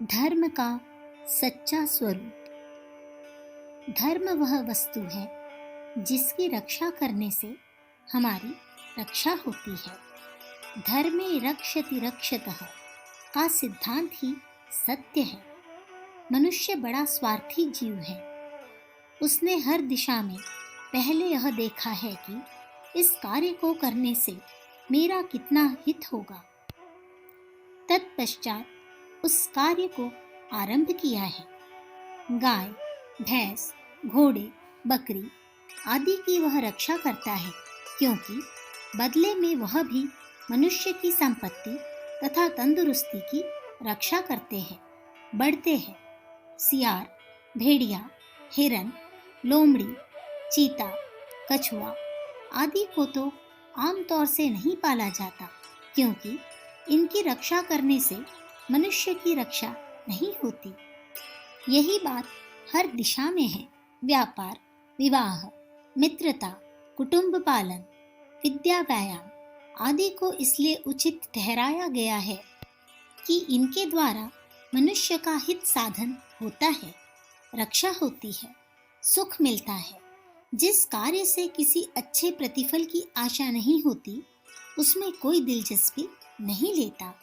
धर्म का सच्चा स्वरूप। धर्म वह वस्तु है जिसकी रक्षा करने से हमारी रक्षा होती है। धर्मे रक्षति रक्षतः का सिद्धांत ही सत्य है। मनुष्य बड़ा स्वार्थी जीव है। उसने हर दिशा में पहले यह देखा है कि इस कार्य को करने से मेरा कितना हित होगा। तत्पश्चात उस कार्य को आरंभ किया है। गाय, भैंस, घोड़े, बकरी आदि की वह रक्षा करता है, क्योंकि बदले में वह भी मनुष्य की संपत्ति तथा तंदुरुस्ती की रक्षा करते हैं, बढ़ते हैं। सियार, भेड़िया, हिरन, लोमड़ी, चीता, कछुआ आदि को तो आमतौर से नहीं पाला जाता, क्योंकि इनकी रक्षा करने से मनुष्य की रक्षा नहीं होती। यही बात हर दिशा में है। व्यापार, विवाह, मित्रता, कुटुंब पालन, विद्या, व्यायाम आदि को इसलिए उचित ठहराया गया है कि इनके द्वारा मनुष्य का हित साधन होता है, रक्षा होती है, सुख मिलता है। जिस कार्य से किसी अच्छे प्रतिफल की आशा नहीं होती, उसमें कोई दिलचस्पी नहीं लेता।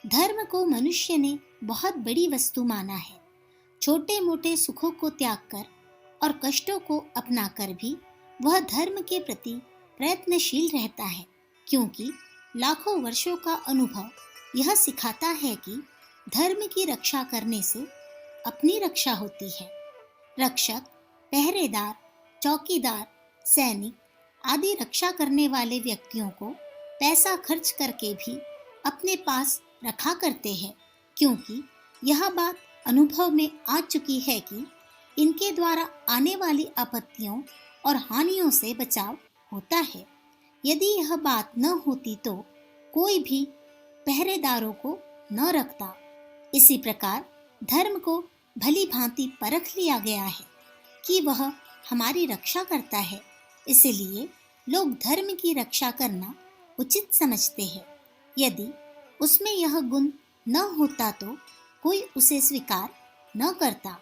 धर्म को मनुष्य ने बहुत बड़ी वस्तु माना है। छोटे मोटे सुखों को त्याग कर और कष्टों को अपना कर भी वह धर्म के प्रति प्रयत्नशील रहता है, क्योंकि लाखों वर्षों का अनुभव यह सिखाता है कि धर्म की रक्षा करने से अपनी रक्षा होती है। रक्षक, पहरेदार, चौकीदार, सैनिक आदि रक्षा करने वाले व्यक्तियों को पैसा खर्च करके भी अपने पास रखा करते हैं, क्योंकि यह बात अनुभव में आ चुकी है कि इनके द्वारा आने वाली आपत्तियों और हानियों से बचाव होता है। यदि यह बात न होती तो कोई भी पहरेदारों को न रखता। इसी प्रकार धर्म को भली भांति परख लिया गया है कि वह हमारी रक्षा करता है, इसलिए लोग धर्म की रक्षा करना उचित समझते हैं। यदि उसमें यह गुण न होता तो कोई उसे स्वीकार न करता।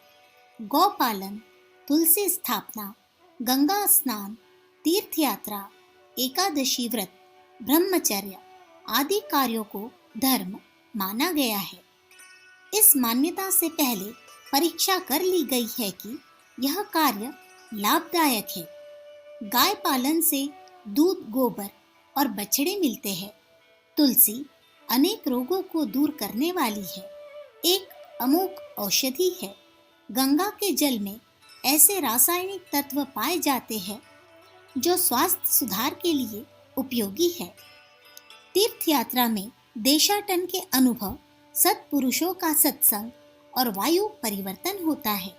गौ पालन, तुलसी स्थापना, गंगा स्नान, तीर्थ यात्रा, एकादशी व्रत, ब्रह्मचर्य आदि कार्यों को धर्म माना गया है। इस मान्यता से पहले परीक्षा कर ली गई है कि यह कार्य लाभदायक है। गाय पालन से दूध, गोबर और बछड़े मिलते हैं। तुलसी अनेक रोगों को दूर करने वाली है, एक अमोघ औषधि है। गंगा के जल में ऐसे रासायनिक तत्व पाए जाते हैं जो स्वास्थ्य सुधार के लिए उपयोगी है। तीर्थ यात्रा में देशाटन के अनुभव, सत्पुरुषों का सत्संग और वायु परिवर्तन होता है।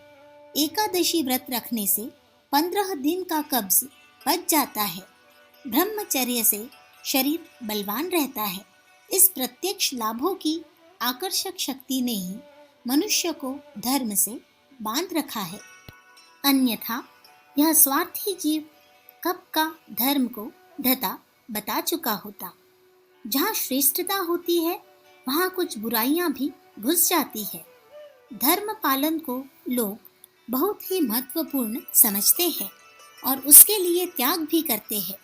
एकादशी व्रत रखने से 15 दिन का कब्ज बच जाता है। ब्रह्मचर्य से शरीर बलवान रहता है। इस प्रत्यक्ष लाभों की आकर्षक शक्ति ने ही मनुष्य को धर्म से बांध रखा है। अन्यथा यह स्वार्थी जीव कब का धर्म को ढता बता चुका होता। जहाँ श्रेष्ठता होती है, वहाँ कुछ बुराइयां भी घुस जाती है। धर्म पालन को लोग बहुत ही महत्वपूर्ण समझते हैं और उसके लिए त्याग भी करते हैं।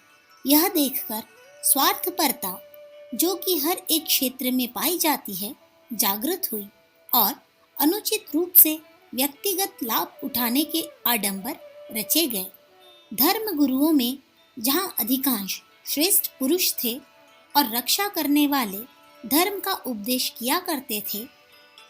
यह देखकर स्वार्थपरता, जो कि हर एक क्षेत्र में पाई जाती है, जागृत हुई और अनुचित रूप से व्यक्तिगत लाभ उठाने के आडंबर रचे गए। धर्म गुरुओं में जहाँ अधिकांश श्रेष्ठ पुरुष थे और रक्षा करने वाले धर्म का उपदेश किया करते थे,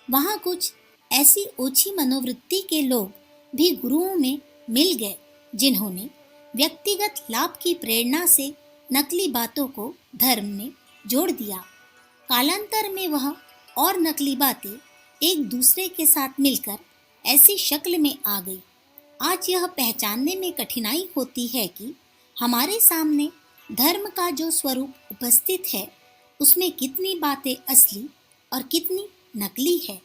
वहाँ कुछ ऐसी ओछी मनोवृत्ति के लोग भी गुरुओं में मिल गए, जिन्होंने व्यक्तिगत लाभ की प्रेरणा से नकली बातों को धर्म में जोड़ दिया। कालांतर में वह और नकली बातें एक दूसरे के साथ मिलकर ऐसी शक्ल में आ गई। आज यह पहचानने में कठिनाई होती है कि हमारे सामने धर्म का जो स्वरूप उपस्थित है, उसमें कितनी बातें असली और कितनी नकली है।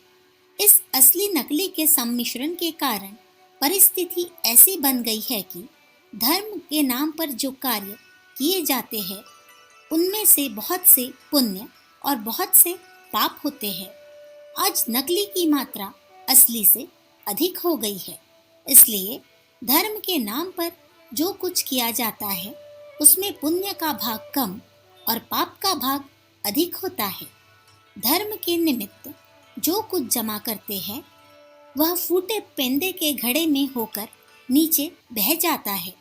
इस असली नकली के सम्मिश्रण के कारण परिस्थिति ऐसी बन गई है कि धर्म के नाम पर जो कार्य किए जाते हैं, उनमें से बहुत से पुण्य और बहुत से पाप होते हैं। आज नकली की मात्रा असली से अधिक हो गई है। इसलिए धर्म के नाम पर जो कुछ किया जाता है उसमें पुण्य का भाग कम और पाप का भाग अधिक होता है। धर्म के निमित्त जो कुछ जमा करते हैं वह फूटे पेंदे के घड़े में होकर नीचे बह जाता है।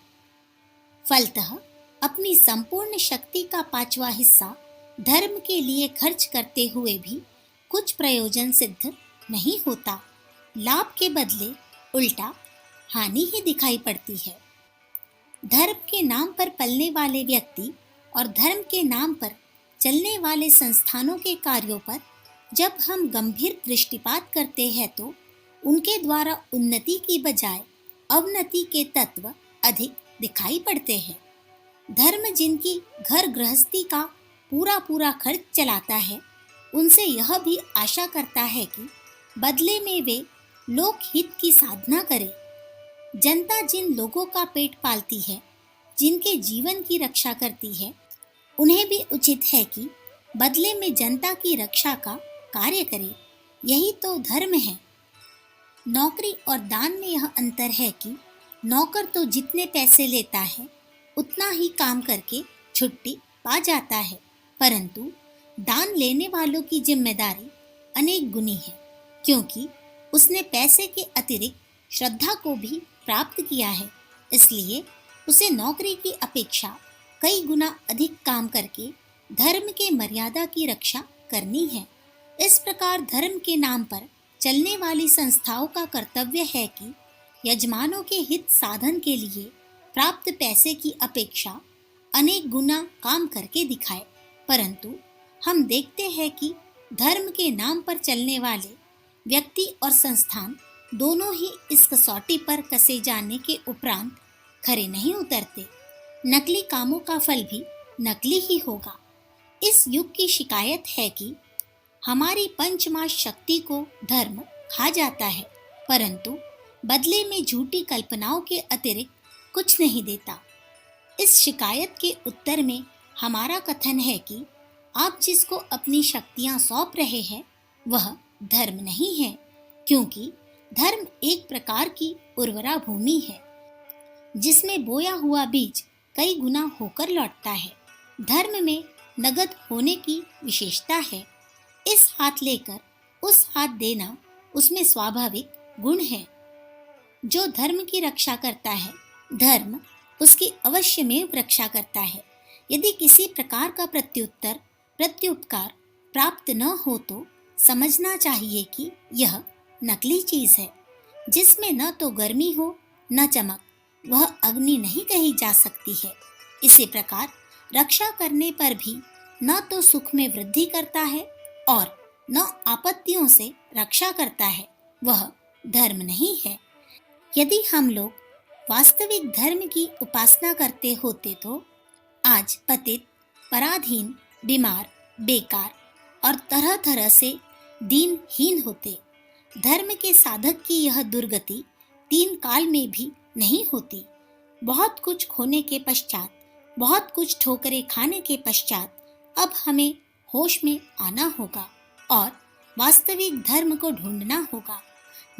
फलतः अपनी संपूर्ण शक्ति का 5वां हिस्सा धर्म के लिए खर्च करते हुए भी कुछ प्रयोजन सिद्ध नहीं होता। लाभ के बदले उल्टा हानि ही दिखाई पड़ती है। धर्म के नाम पर पलने वाले व्यक्ति और धर्म के नाम पर चलने वाले संस्थानों के कार्यों पर जब हम गंभीर दृष्टिपात करते हैं तो उनके द्वारा उन्नति की बजाय अवनति के तत्व अधिक दिखाई पड़ते हैं। धर्म जिनकी घर गृहस्थी का पूरा पूरा खर्च चलाता है उनसे यह भी आशा करता है कि बदले में वे लोक हित की साधना करें। जनता जिन लोगों का पेट पालती है, जिनके जीवन की रक्षा करती है, उन्हें भी उचित है कि बदले में जनता की रक्षा का कार्य करे। यही तो धर्म है। नौकरी और दान में यह अंतर है कि नौकर तो जितने पैसे लेता है उतना ही काम करके छुट्टी पा जाता है, परंतु दान लेने वालों की जिम्मेदारी अनेक गुनी है, क्योंकि उसने पैसे के अतिरिक्त श्रद्धा को भी प्राप्त किया है। इसलिए उसे नौकरी की अपेक्षा कई गुना अधिक काम करके धर्म के मर्यादा की रक्षा करनी है। इस प्रकार धर्म के नाम पर चलने वाली संस्थाओं का कर्तव्य है कि यजमानों के हित साधन के लिए प्राप्त पैसे की अपेक्षा अनेक गुना काम करके दिखाए, परंतु हम देखते हैं कि धर्म के नाम पर चलने वाले व्यक्ति और संस्थान दोनों ही इस कसौटी पर कसे जाने के उपरांत खरे नहीं उतरते। नकली कामों का फल भी नकली ही होगा। इस युग की शिकायत है कि हमारी पंचमाश शक्ति को धर्म खा जाता है, परंतु बदले में झूठी कल्पनाओं के अतिरिक्त कुछ नहीं देता। इस शिकायत के उत्तर में हमारा कथन है कि आप जिसको अपनी शक्तियां सौंप रहे हैं वह धर्म नहीं है, क्योंकि धर्म एक प्रकार की उर्वरा भूमि है जिसमें बोया हुआ बीज कई गुना होकर लौटता है। धर्म में नगद होने की विशेषता है। इस हाथ लेकर उस हाथ देना उसमें स्वाभाविक गुण है। जो धर्म की रक्षा करता है, धर्म उसकी अवश्य में रक्षा करता है। यदि किसी प्रकार का प्रत्युपकार प्राप्त न हो तो समझना चाहिए कि यह नकली चीज है, जिसमें न तो गर्मी हो न चमक, वह अग्नि नहीं कही जा सकती है। इसी प्रकार रक्षा करने पर भी न तो सुख में वृद्धि करता है और न आपत्तियों से रक्षा करता है, वह धर्म नहीं है। यदि हम लोग वास्तविक धर्म की उपासना करते होते तो आज पतित, पराधीन, बीमार, बेकार और तरह तरह से दीनहीन होते। धर्म के साधक की यह दुर्गति 3 काल में भी नहीं होती। बहुत कुछ खोने के पश्चात, बहुत कुछ ठोकरें खाने के पश्चात अब हमें होश में आना होगा और वास्तविक धर्म को ढूंढना होगा,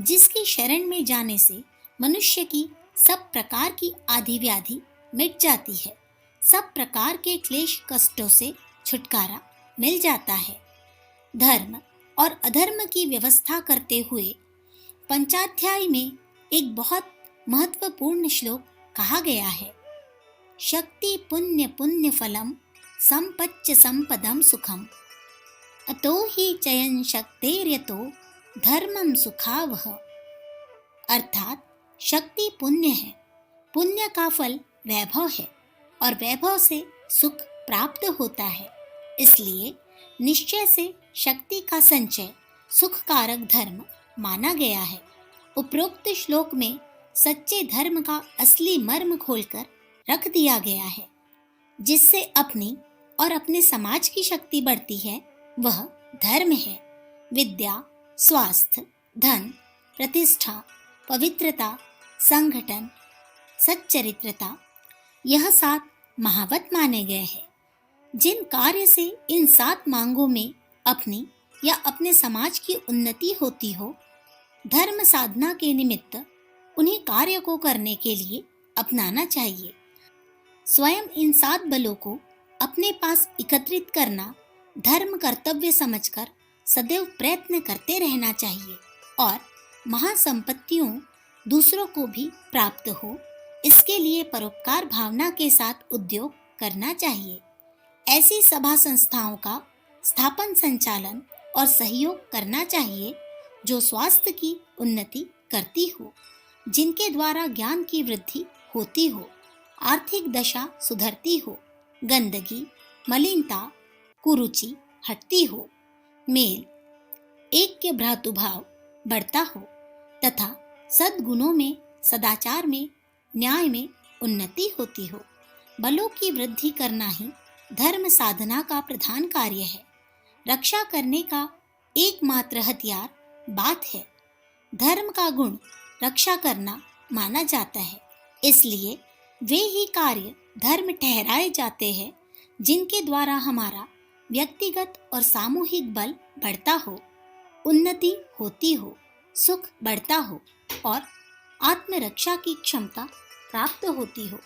जिसकी शरण में जाने से मनुष्य की सब प्रकार की आदि व्याधि मिट जाती है, सब प्रकार के क्लेश कष्टों से छुटकारा मिल जाता है। धर्म और अधर्म की व्यवस्था करते हुए पंचाध्याय में एक बहुत महत्वपूर्ण श्लोक कहा गया है। शक्ति पुण्य पुण्य फलम संपच्च संपदम सुखम अतो ही चयन शक्तेर्यतो धर्मम सुखावह। अर्थात शक्ति पुण्य है, पुण्य का फल वैभव है और वैभव से सुख प्राप्त होता है। इसलिए निश्चय से शक्ति का संचय सुख कारक धर्म माना गया है। उपरोक्त श्लोक में सच्चे धर्म का असली मर्म खोलकर रख दिया गया है। जिससे अपनी और अपने समाज की शक्ति बढ़ती है वह धर्म है। विद्या, स्वास्थ्य, धन, प्रतिष्ठा, पवित्रता, संगठन, सच्चरित्रता, यह 7 महावत माने गए हैं। जिन कार्य से इन 7 मांगों में अपनी या अपने समाज की उन्नति होती हो, धर्म साधना के निमित्त उन्हीं कार्य को करने के लिए अपनाना चाहिए। स्वयं इन 7 बलों को अपने पास एकत्रित करना धर्म कर्तव्य समझकर सदैव प्रयत्न करते रहना चाहिए और महासंपत्तियों दूसरों को भी प्राप्त हो, इसके लिए परोपकार भावना के साथ उद्योग करना चाहिए। ऐसी सभा संस्थाओं का स्थापन, संचालन और सहयोग करना चाहिए जो स्वास्थ्य की उन्नति करती हो, जिनके द्वारा ज्ञान की वृद्धि होती हो, आर्थिक दशा सुधरती हो, गंदगी, मलिनता, कुरुचि हटती हो, मेल, ऐक्य, भ्रातृभाव बढ़ता हो तथा सद्गुणों में, सदाचार में, न्याय में उन्नति होती हो। बलों की वृद्धि करना ही धर्म साधना का प्रधान कार्य है। रक्षा करने का एकमात्र हथियार बात है। धर्म का गुण रक्षा करना माना जाता है, इसलिए वे ही कार्य धर्म ठहराए जाते हैं जिनके द्वारा हमारा व्यक्तिगत और सामूहिक बल बढ़ता हो, उन्नति होती हो, सुख बढ़ता हो और आत्मरक्षा की क्षमता प्राप्त होती हो।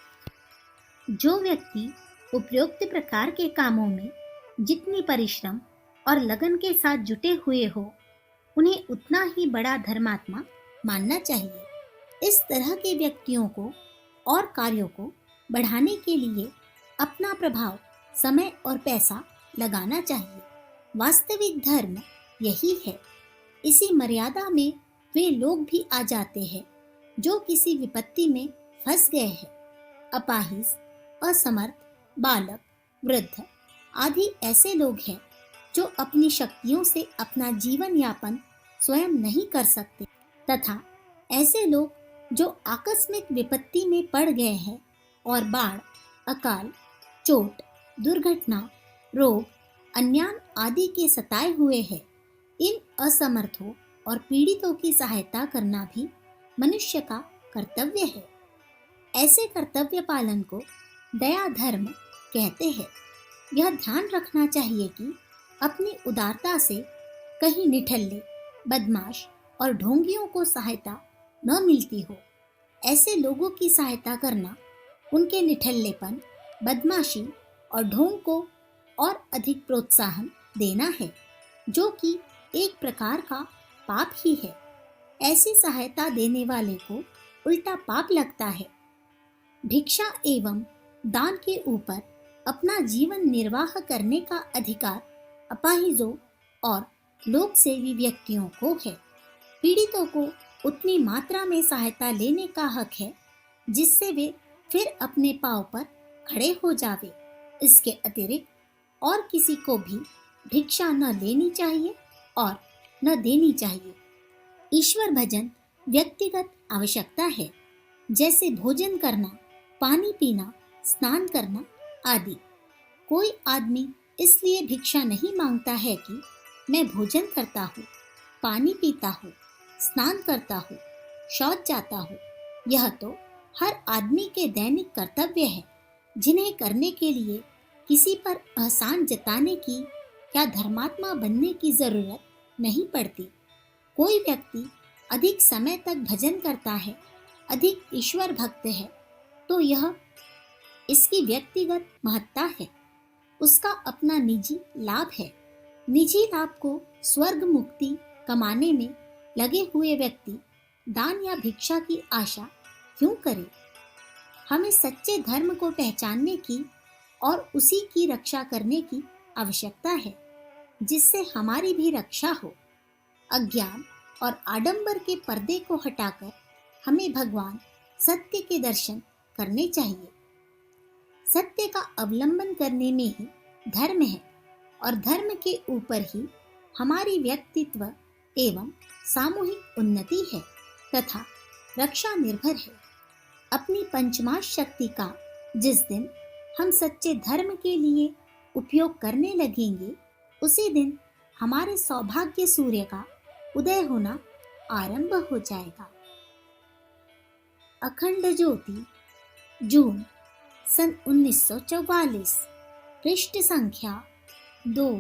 जो व्यक्ति उपरोक्त प्रकार के कामों में जितनी परिश्रम और लगन के साथ जुटे हुए हो, उन्हें उतना ही बड़ा धर्मात्मा मानना चाहिए। इस तरह के व्यक्तियों को और कार्यों को बढ़ाने के लिए अपना प्रभाव, समय और पैसा लगाना चाहिए। वास्तविक धर्म यही है। इसी मर्यादा में वे लोग भी आ जाते हैं जो किसी विपत्ति में फंस गए हैं। अपाहिज, असमर्थ, बालक, वृद्ध आदि ऐसे लोग हैं जो अपनी शक्तियों से अपना जीवन यापन स्वयं नहीं कर सकते तथा ऐसे लोग जो आकस्मिक विपत्ति में पड़ गए हैं और बाढ़, अकाल, चोट, दुर्घटना, रोग, अन्यान आदि के सताए हुए हैं, इन असमर्थों और पीड़ितों की सहायता करना भी मनुष्य का कर्तव्य है। ऐसे कर्तव्य पालन को दया धर्म कहते हैं। यह ध्यान रखना चाहिए कि अपनी उदारता से कहीं निठल्ले, बदमाश और ढोंगियों को सहायता न मिलती हो। ऐसे लोगों की सहायता करना उनके निठल्लेपन, बदमाशी और ढोंग को और अधिक प्रोत्साहन देना है, जो कि एक प्रकार का पाप ही है। ऐसी सहायता देने वाले को उल्टा पाप लगता है। भिक्षा एवं दान के ऊपर अपना जीवन निर्वाह करने का अधिकार अपाहिजों और लोक सेवी व्यक्तियों को है। पीड़ितों को उतनी मात्रा में सहायता लेने का हक है जिससे वे फिर अपने पांव पर खड़े हो जावे। इसके अतिरिक्त और किसी को भी भिक्षा न लेनी चाहिए और न देनी चाहिए। ईश्वर भजन व्यक्तिगत आवश्यकता है, जैसे भोजन करना, पानी पीना, स्नान करना आदि। कोई आदमी इसलिए भिक्षा नहीं मांगता है कि मैं भोजन करता हूँ, पानी पीता हूँ, स्नान करता हूँ, शौच जाता हूँ। यह तो हर आदमी के दैनिक कर्तव्य है, जिन्हें करने के लिए किसी पर एहसान जताने की या धर्मात्मा बनने की जरूरत नहीं पड़ती। कोई व्यक्ति अधिक समय तक भजन करता है, अधिक ईश्वर भक्त है, तो यह इसकी व्यक्तिगत महत्ता है, उसका अपना निजी लाभ है। निजी लाभ को स्वर्ग मुक्ति कमाने में लगे हुए व्यक्ति दान या भिक्षा की आशा क्यों करे? हमें सच्चे धर्म को पहचानने की और उसी की रक्षा करने की आवश्यकता है, जिससे हमारी भी रक्षा हो। अज्ञान और आडंबर के पर्दे को हटाकर हमें भगवान सत्य के दर्शन करने चाहिए। सत्य का अवलंबन करने में ही धर्म है और धर्म के ऊपर ही हमारी व्यक्तित्व एवं सामूहिक उन्नति है तथा रक्षा निर्भर है। अपनी पंचमाश शक्ति का जिस दिन हम सच्चे धर्म के लिए उपयोग करने लगेंगे, उसी दिन हमारे सौभाग्य सूर्य का उदय होना आरंभ हो जाएगा। अखंड ज्योति, जून सन 1944, पृष्ठ संख्या 2,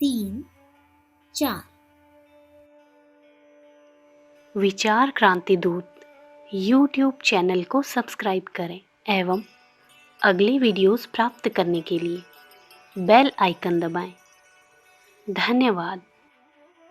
3, 4, विचार क्रांति दूत यूट्यूब चैनल को सब्सक्राइब करें एवं अगली वीडियोस प्राप्त करने के लिए बेल आइकन दबाएं। धन्यवाद।